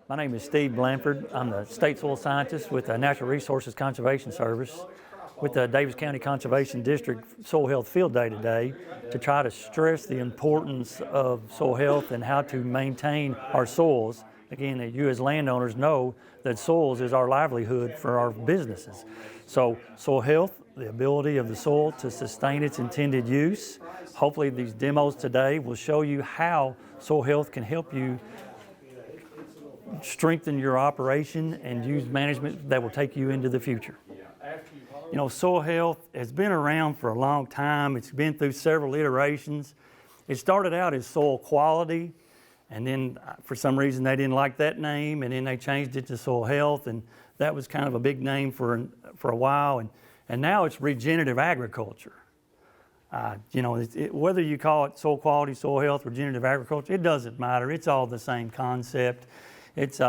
My name is Steve Blanford. I'm the state soil scientist with the Natural Resources Conservation Service with the Davis County Conservation District Soil Health Field Day today to try to stress the importance of soil health and how to maintain our soils. Again, that you as landowners know that soils is our livelihood for our businesses. So soil health, the ability of the soil to sustain its intended use. Hopefully these demos today will show you how soil health can help you strengthen your operation and use management that will take you into the future. You know, soil health has been around for a long time. It's been through several iterations. It started out as soil quality, and then for some reason they didn't like that name, and then they changed it to soil health, and that was kind of a big name for a while, and now it's regenerative agriculture. You know, whether you call it soil quality, soil health, regenerative agriculture, it doesn't matter. It's all the same concept. It's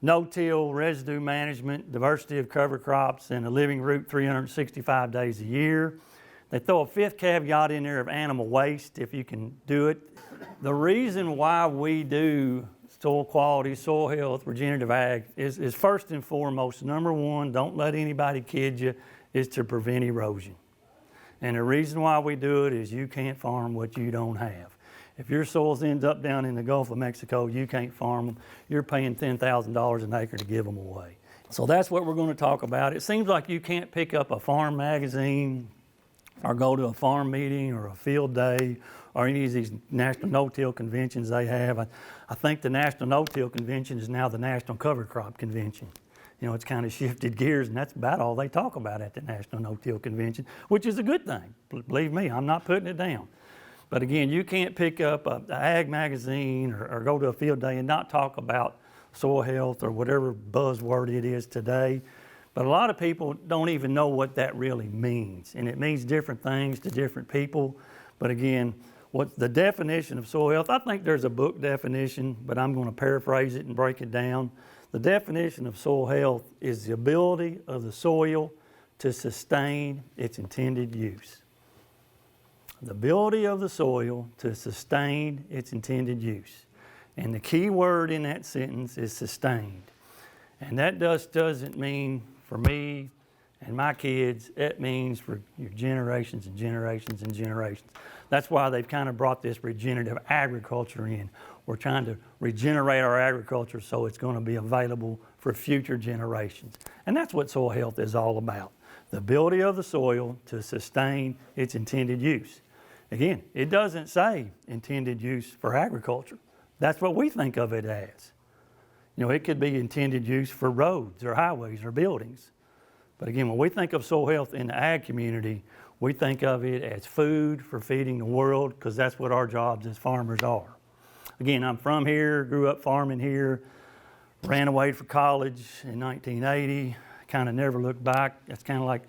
no-till, residue management, diversity of cover crops, and a living root 365 days a year. They throw a fifth caveat in there of animal waste if you can do it. The reason why we do soil quality, soil health, regenerative ag is first and foremost, number one, don't let anybody kid you, is to prevent erosion. And the reason why we do it is you can't farm what you don't have. If your soils end up down in the Gulf of Mexico, you can't farm them. You're paying $10,000 an acre to give them away. So that's what we're going to talk about. It seems like you can't pick up a farm magazine or go to a farm meeting or a field day or any of these national no-till conventions they have. I think the National No-Till Convention is now the National Cover Crop Convention. You know, it's kind of shifted gears, and that's about all they talk about at the National No-Till Convention, which is a good thing. Believe me, I'm not putting it down. But again, you can't pick up an ag magazine or go to a field day and not talk about soil health or whatever buzzword it is today. But a lot of people don't even know what that really means. And it means different things to different people. But again, what's the definition of soil health? I think there's a book definition, but I'm going to paraphrase it and break it down. The definition of soil health is the ability of the soil to sustain its intended use. The ability of the soil to sustain its intended use. And the key word in that sentence is sustained. And that just doesn't mean for me and my kids, it means for your generations and generations and generations. That's why they've kind of brought this regenerative agriculture in. We're trying to regenerate our agriculture so it's going to be available for future generations. And that's what soil health is all about. The ability of the soil to sustain its intended use. Again, it doesn't say intended use for agriculture. That's what we think of it as. You know, it could be intended use for roads or highways or buildings. But again, when we think of soil health in the ag community, we think of it as food for feeding the world, because that's what our jobs as farmers are. Again, I'm from here, grew up farming here, ran away for college in 1980, kind of never looked back. It's kind of like,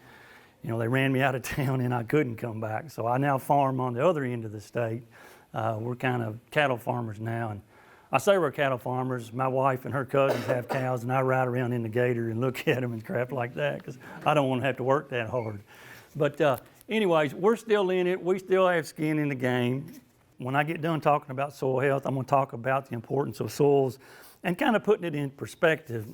you know, they ran me out of town and I couldn't come back. So I now farm on the other end of the state. We're kind of cattle farmers now. And I say we're cattle farmers. My wife and her cousins have cows, and I ride around in the gator and look at them and crap like that because I don't want to have to work that hard. But anyways, we're still in it. We still have skin in the game. When I get done talking about soil health, I'm going to talk about the importance of soils and kind of putting it in perspective,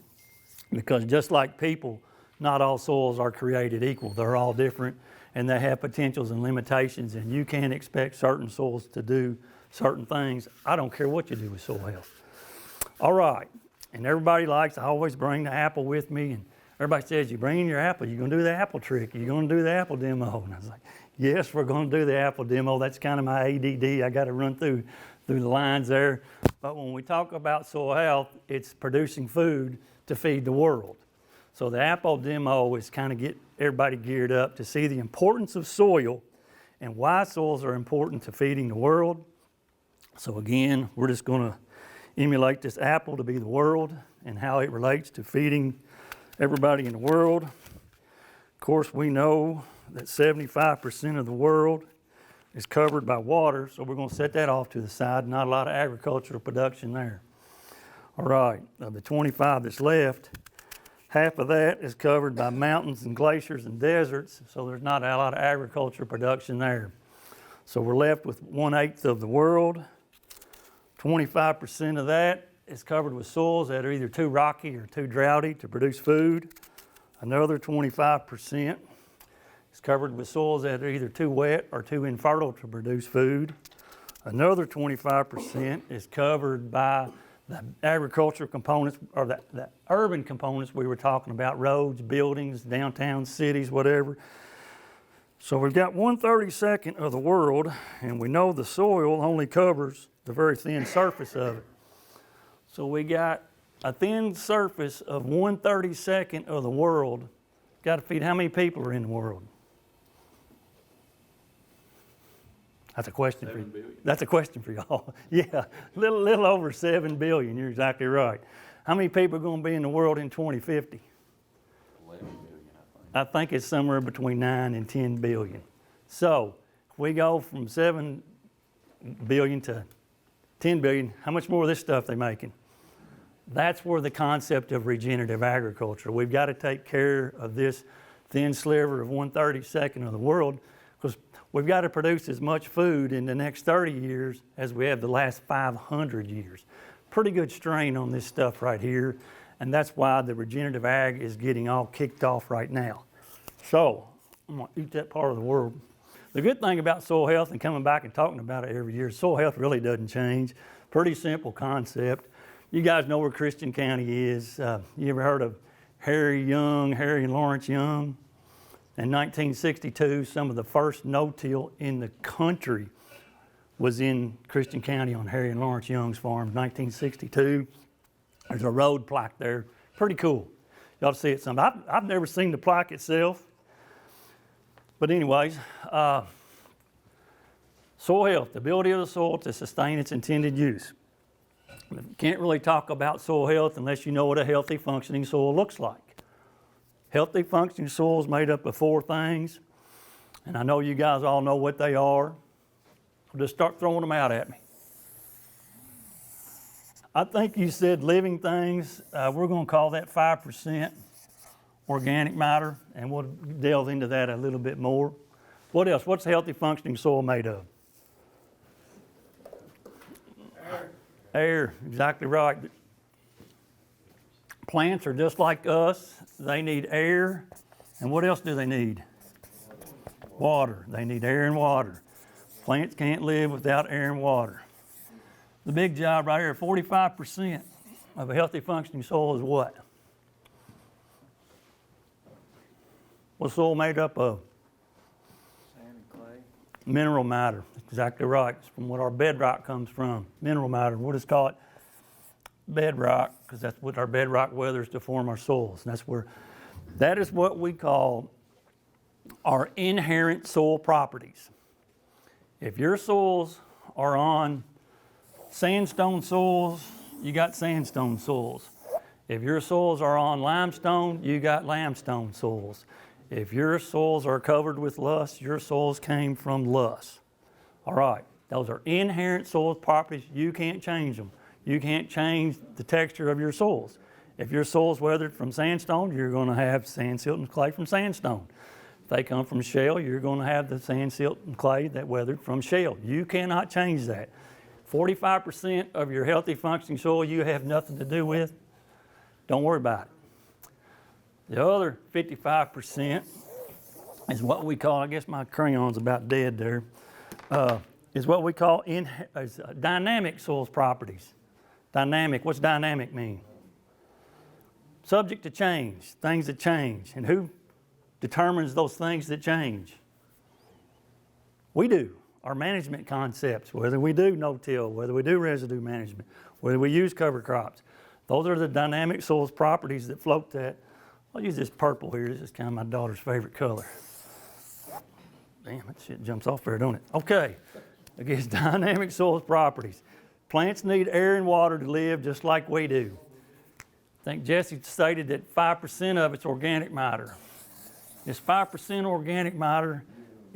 because just like people, not all soils are created equal. They're all different, and they have potentials and limitations, and you can't expect certain soils to do certain things. I don't care what you do with soil health. All right, and everybody likes, I always bring the apple with me, and everybody says, you bring in your apple, you're going to do the apple trick, you're going to do the apple demo. And I was like, yes, we're going to do the apple demo. That's kind of my ADD. I got to run through the lines there. But when we talk about soil health, it's producing food to feed the world. So the apple demo is kind of get everybody geared up to see the importance of soil and why soils are important to feeding the world. So again, we're just going to emulate this apple to be the world and how it relates to feeding everybody in the world. Of course, we know that 75% of the world is covered by water, so we're going to set that off to the side. Not a lot of agricultural production there. All right, of the 25 that's left, half of that is covered by mountains and glaciers and deserts, so there's not a lot of agricultural production there. So we're left with 1/8 of the world. 25% of that is covered with soils that are either too rocky or too droughty to produce food. Another 25% is covered with soils that are either too wet or too infertile to produce food. Another 25% is covered by the agricultural components, or the urban components we were talking about, roads, buildings, downtown cities, whatever. So we've got 1/32 of the world, and we know the soil only covers the very thin surface of it. So we got a thin surface of 1/32 of the world. Got to feed how many people are in the world? That's a question for you. That's a question for y'all. Yeah, little over 7 billion. You're exactly right. How many people are going to be in the world in 2050? 11 billion, I think it's somewhere between 9 and 10 billion. So if we go from 7 billion to 10 billion, how much more of this stuff they making? That's where the concept of regenerative agriculture. We've got to take care of this thin sliver of 1/32 of the world, because we've got to produce as much food in the next 30 years as we have the last 500 years. Pretty good strain on this stuff right here, and that's why the regenerative ag is getting all kicked off right now. So, I'm going to eat that part of the world. The good thing about soil health and coming back and talking about it every year, soil health really doesn't change. Pretty simple concept. You guys know where Christian County is. You ever heard of Harry and Lawrence Young? In 1962, some of the first no-till in the country was in Christian County on Harry and Lawrence Young's farm, 1962. There's a road plaque there. Pretty cool. Y'all see it some. I've never seen the plaque itself. But anyways, soil health, the ability of the soil to sustain its intended use. You can't really talk about soil health unless you know what a healthy functioning soil looks like. Healthy functioning soil is made up of 4 things, and I know you guys all know what they are. So just start throwing them out at me. I think you said living things. We're going to call that 5% organic matter, and we'll delve into that a little bit more. What else? What's a healthy functioning soil made of? Air, exactly right. Plants are just like us. They need air. And what else do they need? Water. They need air and water. Plants can't live without air and water. The big job right here, 45% of a healthy functioning soil is what? What's soil made up of? Sand and clay. Mineral matter. Exactly right. It's from what our bedrock comes from. Mineral matter. We'll just call it bedrock, because that's what our bedrock weathers to form our soils. And that is what we call our inherent soil properties. If your soils are on sandstone soils, you got sandstone soils. If your soils are on limestone, you got limestone soils. If your soils are covered with loess, your soils came from loess. All right, those are inherent soil properties. You can't change them. You can't change the texture of your soils. If your soil's weathered from sandstone, you're going to have sand, silt, and clay from sandstone. If they come from shale, you're going to have the sand, silt, and clay that weathered from shale. You cannot change that. 45% of your healthy functioning soil you have nothing to do with. Don't worry about it. The other 55% is what we call, I guess my crayon's about dead there, is what we call dynamic soils properties. Dynamic, what's dynamic mean? Subject to change, things that change. And who determines those things that change? We do. Our management concepts, whether we do no-till, whether we do residue management, whether we use cover crops. Those are the dynamic soils properties that float that. I'll use this purple here. This is kind of my daughter's favorite color. Damn, that shit jumps off there, don't it? Okay, I guess dynamic soils properties. Plants need air and water to live just like we do. I think Jesse stated that 5% of it's organic matter. This 5% organic matter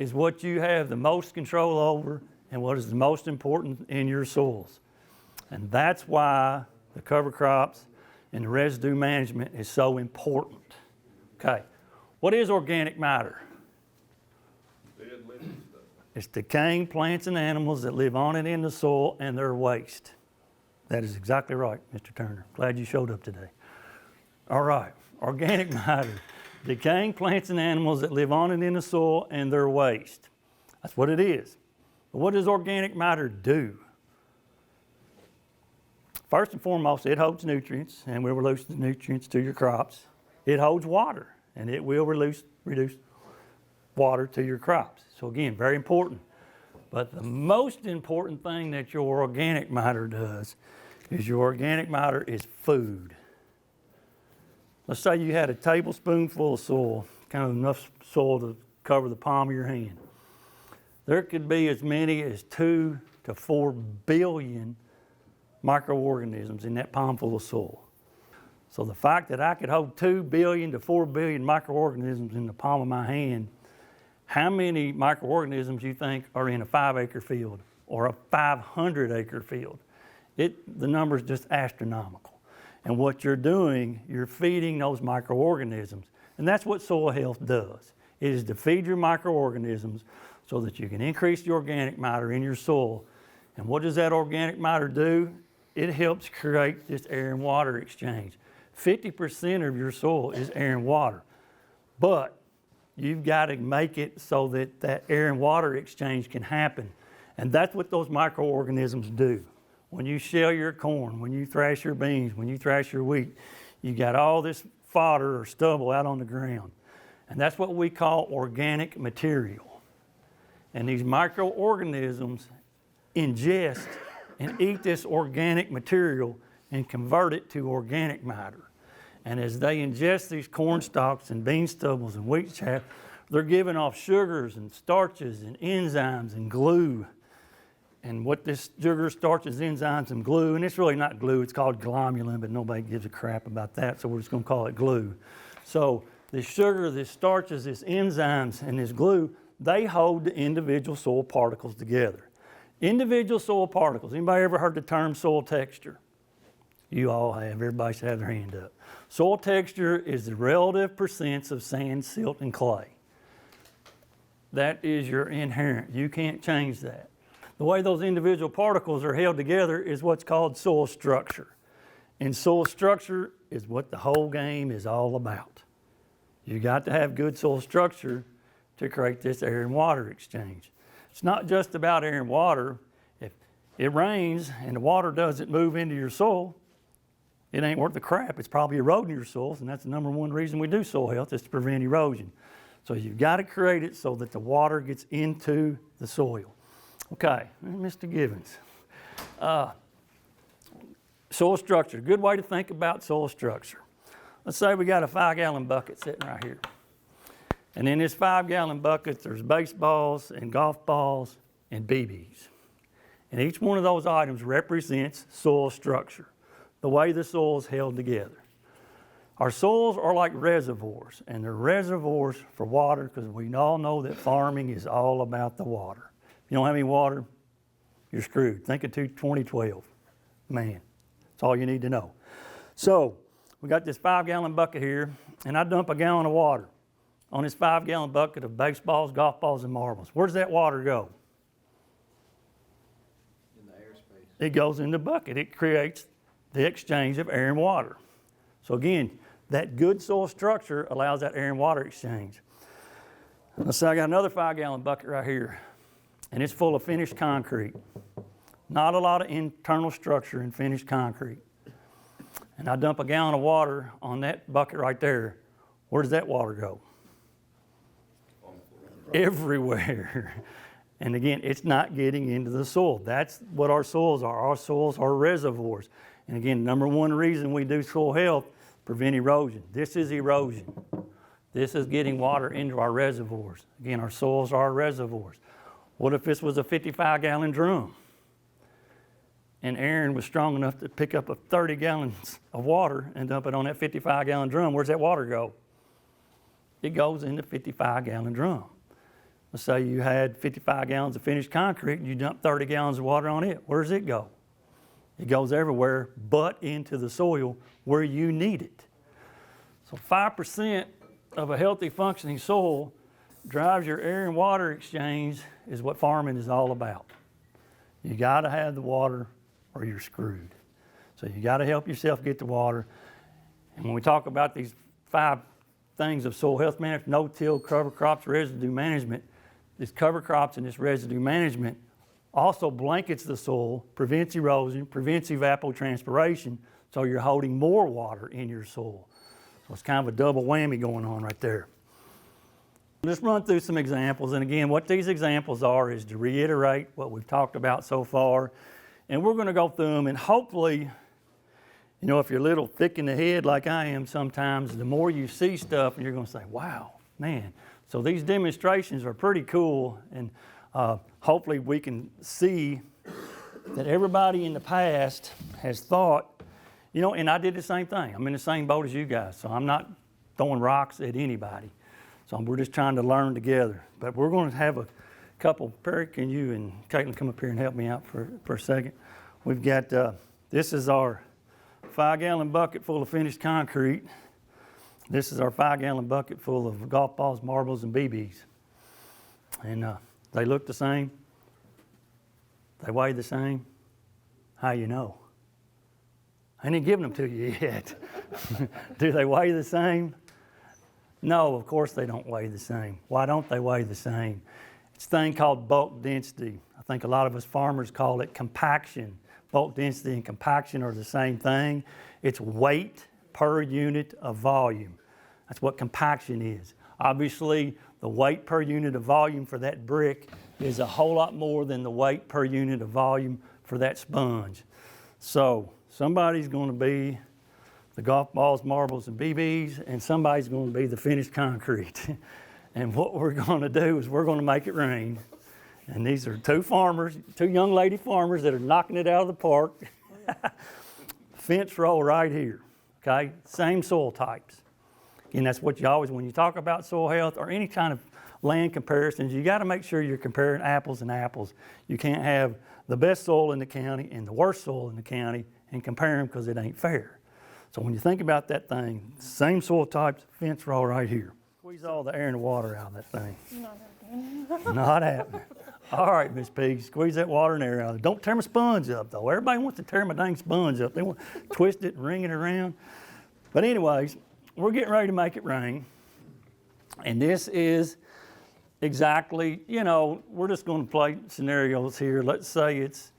is what you have the most control over and what is the most important in your soils. And that's why the cover crops and the residue management is so important. Okay, what is organic matter? It's decaying plants and animals that live on it in the soil and their waste. That is exactly right, Mr. Turner. Glad you showed up today. All right, organic matter. Decaying plants and animals that live on and in the soil and their waste. That's what it is. But what does organic matter do? First and foremost, it holds nutrients and will release the nutrients to your crops. It holds water and it will reduce water to your crops. So again, very important. But the most important thing that your organic matter does is your organic matter is food. Let's say you had a tablespoonful of soil, kind of enough soil to cover the palm of your hand. There could be as many as 2 to 4 billion microorganisms in that palmful of soil. So the fact that I could hold 2 billion to 4 billion microorganisms in the palm of my hand, how many microorganisms you think are in a 5-acre field or a 500-acre field? The number is just astronomical. And what you're doing, you're feeding those microorganisms. And that's what soil health does. It is to feed your microorganisms so that you can increase the organic matter in your soil. And what does that organic matter do? It helps create this air and water exchange. 50% of your soil is air and water. But you've got to make it so that that air and water exchange can happen. And that's what those microorganisms do. When you shell your corn, when you thrash your beans, when you thrash your wheat, you got all this fodder or stubble out on the ground. And that's what we call organic material. And these microorganisms ingest and eat this organic material and convert it to organic matter. And as they ingest these corn stalks and bean stubbles and wheat chaff, they're giving off sugars and starches and enzymes and glue. And what this sugar, starches, enzymes, and glue, and it's really not glue, it's called glomalin, but nobody gives a crap about that, so we're just gonna call it glue. So this sugar, this starches, this enzymes, and this glue, they hold the individual soil particles together. Individual soil particles. Anybody ever heard the term soil texture? You all have. Everybody should have their hand up. Soil texture is the relative percents of sand, silt, and clay. That is your inherent. You can't change that. The way those individual particles are held together is what's called soil structure. And soil structure is what the whole game is all about. You got to have good soil structure to create this air and water exchange. It's not just about air and water. If it rains and the water doesn't move into your soil, it ain't worth the crap. It's probably eroding your soils, and that's the number one reason we do soil health, is to prevent erosion. So you've got to create it so that the water gets into the soil. Okay, Mr. Givens. Soil structure, good way to think about soil structure. Let's say we got a 5-gallon bucket sitting right here. And in this 5-gallon bucket, there's baseballs and golf balls and BBs. And each one of those items represents soil structure, the way the soil is held together. Our soils are like reservoirs, and they're reservoirs for water because we all know that farming is all about the water. If you don't have any water, you're screwed. Think of 2012. Man, that's all you need to know. So we got this 5-gallon bucket here, and I dump a gallon of water on this 5-gallon bucket of baseballs, golf balls, and marbles. Where does that water go? In the airspace. It goes in the bucket. It creates the exchange of air and water. So again, that good soil structure allows that air and water exchange. Let's say I got another 5-gallon bucket right here, and it's full of finished concrete. Not a lot of internal structure in finished concrete. And I dump a gallon of water on that bucket right there. Where does that water go? Everywhere. And again, it's not getting into the soil. That's what our soils are. Our soils are reservoirs. And again, number one reason we do soil health, prevent erosion. This is erosion. This is getting water into our reservoirs. Again, our soils are our reservoirs. What if this was a 55-gallon drum? And Aaron was strong enough to pick up 30 gallons of water and dump it on that 55-gallon drum. Where's that water go? It goes in the 55-gallon drum. Let's say you had 55 gallons of finished concrete and you dump 30 gallons of water on it. Where does it go? It goes everywhere but into the soil where you need it. So 5% of a healthy functioning soil drives your air and water exchange is what farming is all about. You got to have the water or you're screwed. So you got to help yourself get the water. And when we talk about these 5 things of soil health management, no-till, cover crops, residue management, this cover crops and this residue management also blankets the soil, prevents erosion, prevents evapotranspiration, so you're holding more water in your soil. So it's kind of a double whammy going on right there. Let's run through some examples. And again, what these examples are is to reiterate what we've talked about so far. And we're going to go through them, and hopefully, you know, if you're a little thick in the head like I am sometimes, the more you see stuff, and you're going to say, wow, man. So these demonstrations are pretty cool, and hopefully we can see that everybody in the past has thought, you know, and I did the same thing. I'm in the same boat as you guys, so I'm not throwing rocks at anybody. So we're just trying to learn together. But we're going to have a couple. Perry, can you and Caitlin come up here and help me out for a second? We've got, this is our 5-gallon bucket full of finished concrete. This is our 5-gallon bucket full of golf balls, marbles, and BBs. And they look the same. They weigh the same. How you know? I ain't giving them to you yet. Do they weigh the same? No, of course they don't weigh the same. Why don't they weigh the same? It's a thing called bulk density. I think a lot of us farmers call it compaction. Bulk density and compaction are the same thing. It's weight per unit of volume. That's what compaction is. Obviously, the weight per unit of volume for that brick is a whole lot more than the weight per unit of volume for that sponge. So somebody's going to be the golf balls, marbles, and BBs, and somebody's going to be the finished concrete. And what we're going to do is we're going to make it rain. And these are 2 farmers, 2 young lady farmers that are knocking it out of the park. Fence row right here, okay? Same soil types. And that's what you always, when you talk about soil health or any kind of land comparisons, you got to make sure you're comparing apples and apples. You can't have the best soil in the county and the worst soil in the county and compare them because it ain't fair. So when you think about that thing, same soil types, fence row right here. Squeeze all the air and the water out of that thing. Not happening. Not happening. All right, Miss Piggy, squeeze that water and air out of it. Don't tear my sponge up, though. Everybody wants to tear my dang sponge up. They want to twist it and ring it around. But anyways, we're getting ready to make it rain. And this is exactly, you know, we're just going to play scenarios here. Let's say it's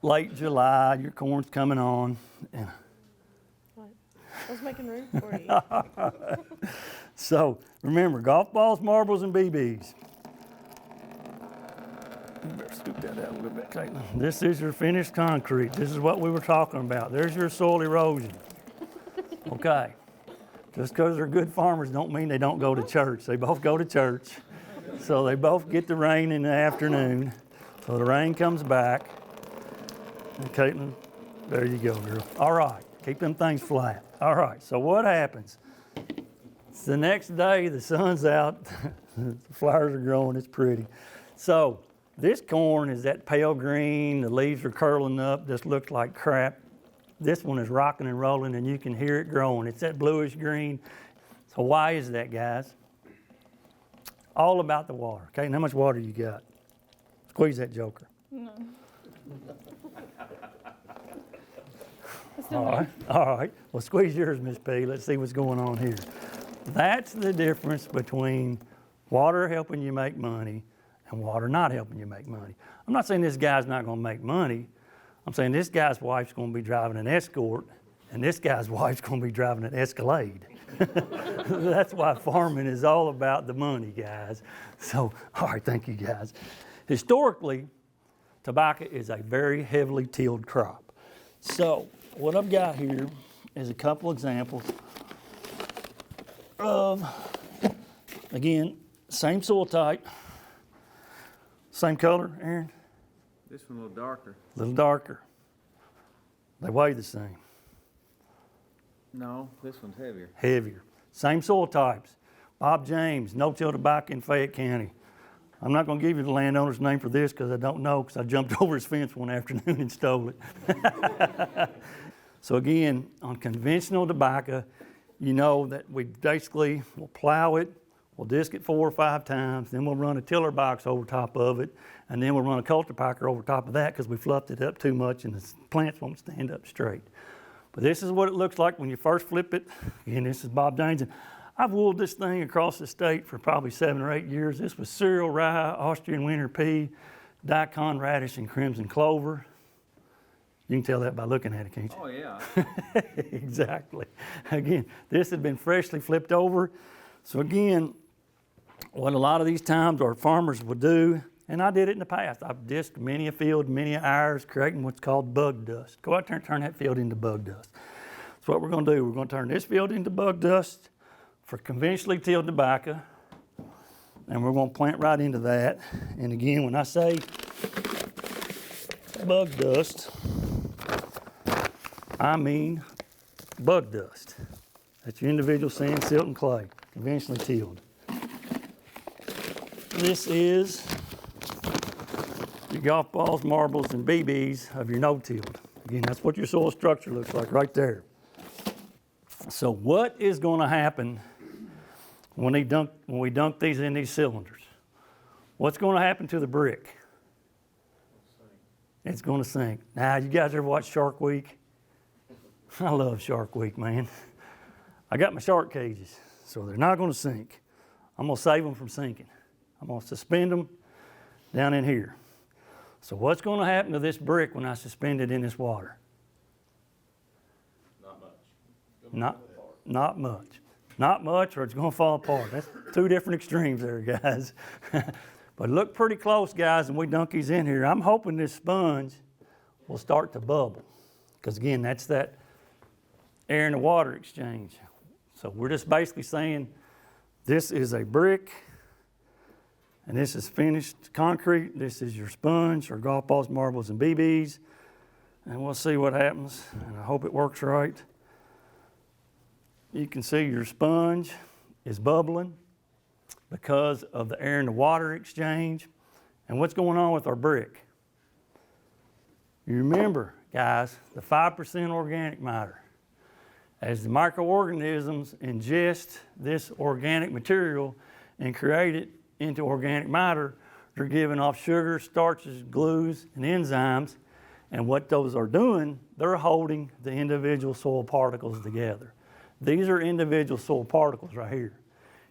late July, your corn's coming on. And I was making room for you. so remember, golf balls, marbles, and BBs. You better scoop that out a little bit, Caitlin. This is your finished concrete. This is what we were talking about. There's your soil erosion. Okay. Just because they're good farmers don't mean they don't go to church. They both go to church. So they both get the rain in the afternoon. So the rain comes back. And Caitlin, there you go, girl. All right. Keep them things flat. All right, so what happens? It's the next day, the sun's out, the flowers are growing, it's pretty. So this corn is that pale green, the leaves are curling up, this looks like crap. This one is rocking and rolling and you can hear it growing. It's that bluish green. So why is that, guys? All about the water. Okay, and how much water you got? Squeeze that joker. No. All right, all right. Well, squeeze yours, Miss P. Let's see what's going on here. That's the difference between water helping you make money and water not helping you make money. I'm not saying this guy's not going to make money. I'm saying this guy's wife's going to be driving an Escort, and this guy's wife's going to be driving an Escalade. That's why farming is all about the money, guys. So, all right, thank you, guys. Historically, tobacco is a very heavily tilled crop. So, what I've got here is a couple examples of, again, same soil type, same color, Aaron? This one a little darker. A little darker. They weigh the same. No, this one's heavier. Heavier. Same soil types. Bob James, no-till tobacco in Fayette County. I'm not going to give you the landowner's name for this because I don't know, because I jumped over his fence one afternoon and stole it. So again, on conventional tobacco, you know that we basically will plow it, We'll disc it 4 or 5 times, then we'll run a tiller box over top of it, and then we'll run a coulter packer over top of that because we fluffed it up too much and the plants won't stand up straight. But this is what it looks like when you first flip it. Again, this is Bob Daines. I've wooled this thing across the state for probably 7 or 8 years. This was cereal rye, Austrian winter pea, daikon radish, and crimson clover. You can tell that by looking at it, can't you? Oh, yeah. Exactly. Again, this had been freshly flipped over. So again, what a lot of these times our farmers will do, and I did it in the past, I've disked many a field, many a hours, creating what's called bug dust. Go out there and turn that field into bug dust. That's what we're going to do. We're going to turn this field into bug dust for conventionally tilled tobacco, and we're going to plant right into that. And again, when I say bug dust, I mean bug dust. That's your individual sand, silt, and clay, conventionally tilled. This is your golf balls, marbles, and BBs of your no-tilled. Again, that's what your soil structure looks like right there. So what is going to happen when we dunk these in these cylinders? What's going to happen to the brick? It's going to sink. Now, you guys ever watch Shark Week? I love Shark Week, man. I got my shark cages, so they're not going to sink. I'm going to save them from sinking. I'm going to suspend them down in here. So what's going to happen to this brick when I suspend it in this water? Not much. Not much. Not much, or it's going to fall apart. That's 2 different extremes there, guys. But look pretty close, guys, and we dunk these in here. I'm hoping this sponge will start to bubble. Because again, that's that air and the water exchange. So we're just basically saying this is a brick, and this is finished concrete. This is your sponge, or golf balls, marbles, and BBs. And we'll see what happens, and I hope it works right. You can see your sponge is bubbling because of the air and the water exchange. And what's going on with our brick? You remember, guys, the 5% organic matter. As the microorganisms ingest this organic material and create it into organic matter, they're giving off sugars, starches, glues, and enzymes. And what those are doing, they're holding the individual soil particles together. These are individual soil particles right here.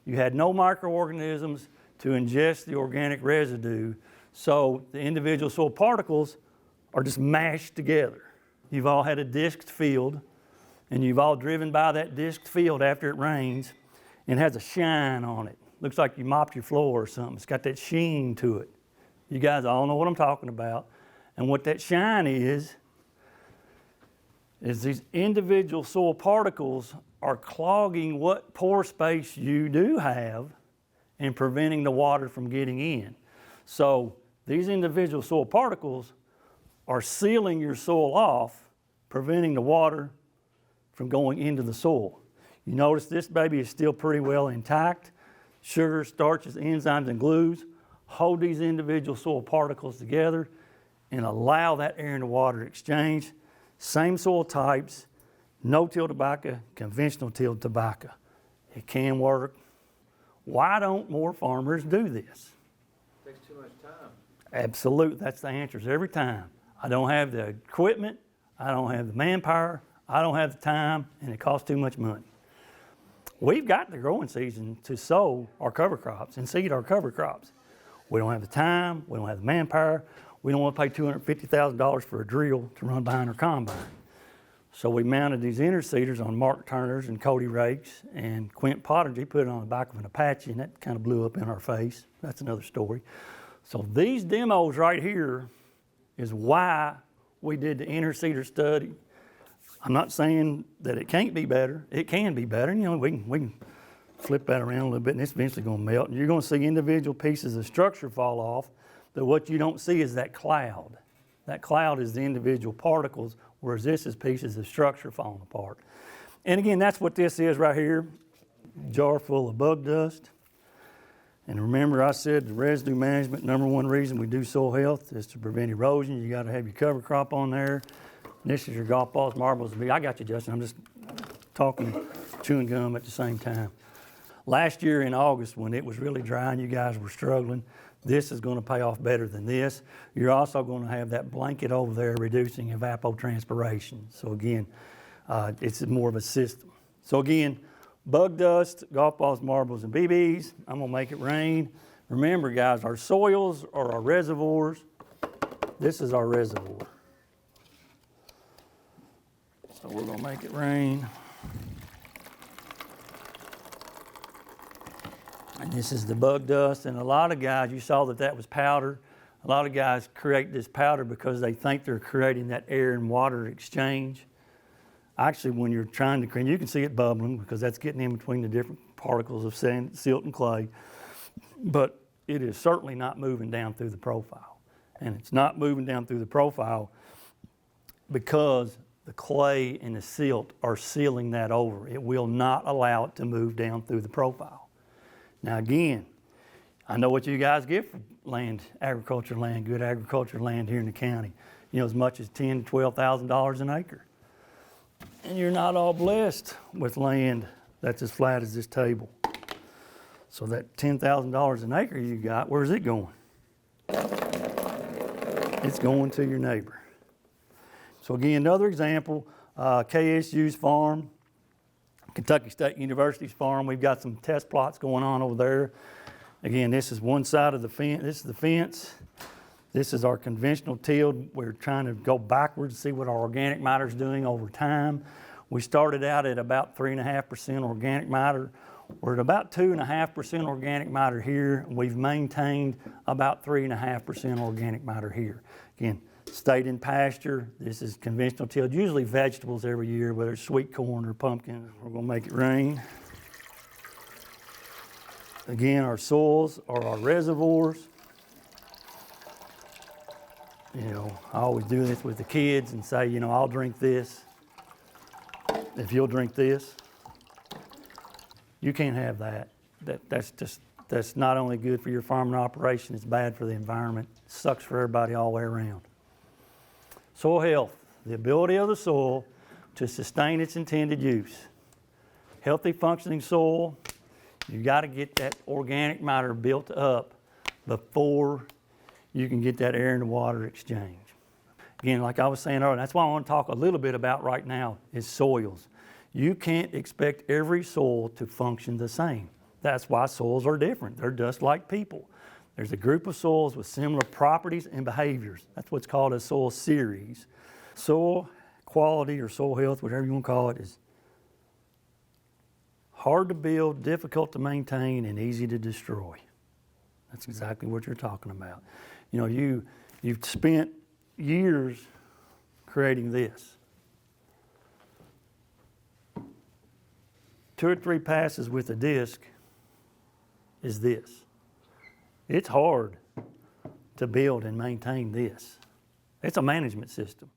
You had no microorganisms to ingest the organic residue, so the individual soil particles are just mashed together. You've all had a disked field, and you've all driven by that disked field after it rains, and it has a shine on it. Looks like you mopped your floor or something. It's got that sheen to it. You guys all know what I'm talking about. And what that shine is these individual soil particles are clogging what pore space you do have and preventing the water from getting in. So these individual soil particles are sealing your soil off, preventing the water from going into the soil. You notice this baby is still pretty well intact. Sugars, starches, enzymes, and glues hold these individual soil particles together and allow that air and the water exchange. Same soil types, no-till tobacco, conventional tilled tobacco. It can work. Why don't more farmers do this? Takes too much time. Absolutely, that's the answers every time. I don't have the equipment, I don't have the manpower, I don't have the time, and it costs too much money. We've got the growing season to sow our cover crops and seed our cover crops. We don't have the time, we don't have the manpower, we don't want to pay $250,000 for a drill to run behind our combine. So we mounted these interseeders on Mark Turners and Cody rakes, and Quint Pottergy put it on the back of an Apache, and that kind of blew up in our face. That's another story. So these demos right here is why we did the interseeder study. I'm not saying that it can't be better. It can be better. You know, we can flip that around a little bit, and it's eventually going to melt. And you're going to see individual pieces of structure fall off, but what you don't see is that cloud. That cloud is the individual particles, whereas this is pieces of structure falling apart. And again, that's what this is right here, jar full of bug dust. And remember, I said the residue management, number one reason we do soil health is to prevent erosion. You got to have your cover crop on there. This is your golf balls, marbles. I got you, Justin. I'm just talking, chewing gum at the same time. Last year in August, when it was really dry and you guys were struggling, this is going to pay off better than this. You're also going to have that blanket over there reducing evapotranspiration. So again, it's more of a system. So again, bug dust, golf balls, marbles, and BBs. I'm going to make it rain. Remember, guys, our soils are our reservoirs. This is our reservoir. So we're going to make it rain. And this is the bug dust. And a lot of guys, you saw that was powder. A lot of guys create this powder because they think they're creating that air and water exchange. Actually, when you're trying to create, you can see it bubbling because that's getting in between the different particles of sand, silt, and clay. But it is certainly not moving down through the profile. And it's not moving down through the profile because the clay and the silt are sealing that over. It will not allow it to move down through the profile. Now again, I know what you guys get for land, agriculture land, good agriculture land here in the county. You know, as much as $10,000 to $12,000 an acre. And you're not all blessed with land that's as flat as this table. So that $10,000 an acre you got, where's it going? It's going to your neighbor. So again, another example, KSU's farm, Kentucky State University's farm. We've got some test plots going on over there. Again, this is one side of the fence. This is the fence. This is our conventional tilled. We're trying to go backwards to see what our organic matter is doing over time. We started out at about 3.5% organic matter. We're at about 2.5% organic matter here. We've maintained about 3.5% organic matter here. Again, stayed in pasture. This is conventional tilled, usually vegetables every year, whether it's sweet corn or pumpkin. We're gonna make it rain. Again, our soils are our reservoirs. You know, I always do this with the kids and say, you know, I'll drink this if you'll drink this. You can't have that. That's not only good for your farming operation, it's bad for the environment. It sucks for everybody all the way around. Soil health, the ability of the soil to sustain its intended use. Healthy functioning soil, you got to get that organic matter built up before you can get that air and water exchange. Again, like I was saying earlier, that's why I want to talk a little bit about right now is soils. You can't expect every soil to function the same. That's why soils are different. They're just like people. There's a group of soils with similar properties and behaviors. That's what's called a soil series. Soil quality or soil health, whatever you want to call it, is hard to build, difficult to maintain, and easy to destroy. That's exactly what you're talking about. You know, you've spent years creating this. 2 or 3 passes with a disc is this. It's hard to build and maintain this. It's a management system.